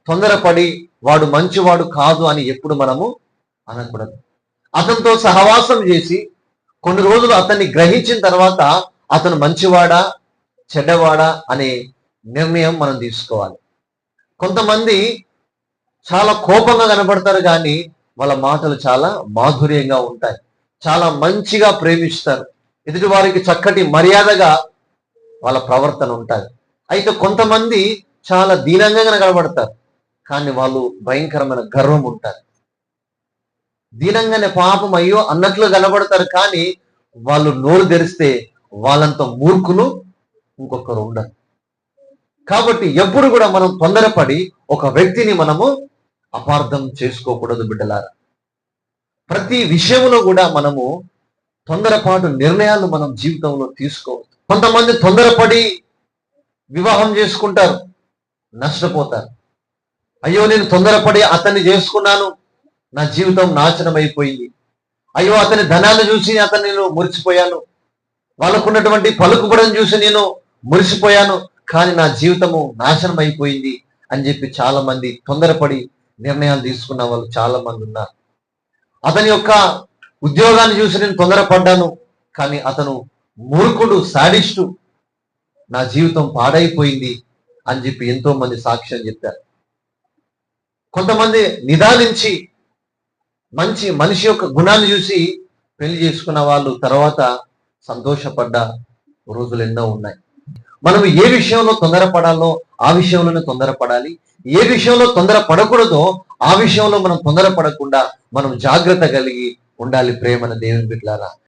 తొందరపడి వాడు మంచివాడు కాదు అని ఎప్పుడు మనము అనకూడదు. అతనితో సహవాసం చేసి కొన్ని రోజులు అతన్ని గ్రహించిన తర్వాత అతను మంచివాడా చెడ్డవాడా అనే నిర్ణయం మనం తీసుకోవాలి. కొంతమంది చాలా కోపంగా కనబడతారు కానీ వాళ్ళ మాటలు చాలా మాధుర్యంగా ఉంటాయి. చాలా మంచిగా ప్రేమిస్తారు. ఎదుటి వారికి చక్కటి మర్యాదగా వాళ్ళ ప్రవర్తన ఉంటుంది. అయితే కొంతమంది చాలా దీనంగా కనబడతారు కానీ వాళ్ళు భయంకరమైన గర్వం ఉంటారు. దీనంగానే పాపం అయ్యో అన్నట్లు కనబడతారు కానీ వాళ్ళు నోరు తెరిస్తే వాళ్ళంత మూర్ఖులు ఇంకొకరు ఉండరు. కాబట్టి ఎప్పుడు కూడా మనం తొందరపడి ఒక వ్యక్తిని మనము అపార్థం చేసుకోకూడదు బిడ్డలారా. ప్రతి విషయంలో కూడా మనము తొందరపాటు నిర్ణయాలు మనం జీవితంలో తీసుకోవద్దు. కొంతమంది తొందరపడి వివాహం చేసుకుంటారు, నష్టపోతారు. అయ్యో నేను తొందరపడి అతన్ని చేసుకున్నాను, నా జీవితం నాశనం అయిపోయింది. అయ్యో అతని ధనాన్ని చూసి నేను మురిసిపోయాను, వాళ్ళకున్నటువంటి పలుకుబడిని చూసి నేను మురిసిపోయాను, కానీ నా జీవితము నాశనం అయిపోయింది అని చెప్పి చాలా మంది తొందరపడి నిర్ణయాలు తీసుకున్న వాళ్ళు చాలా మంది ఉన్నారు. అతని యొక్క ఉద్యోగాన్ని చూసి నేను తొందరపడ్డాను కానీ అతను మూర్ఖుడు, సాడిస్టు, నా జీవితం పాడైపోయింది అని చెప్పి ఎంతో మంది సాక్ష్యం చెప్పారు. కొంతమంది నిదానించి మంచి మనిషి యొక్క గుణాన్ని చూసి పెళ్లి చేసుకున్న వాళ్ళు తర్వాత సంతోషపడ్డ రోజులు ఎన్నో ఉన్నాయి. మనం ఏ విషయంలో తొందరపడాలో ఆ విషయంలోనే తొందరపడాలి. ఏ విషయంలో తొందరపడకూడదో ఆ విషయంలో మనం తొందరపడకుండా మనం జాగ్రత్త కలిగి ఉండాలి. ప్రేమన దేవుని బిడ్డలారా.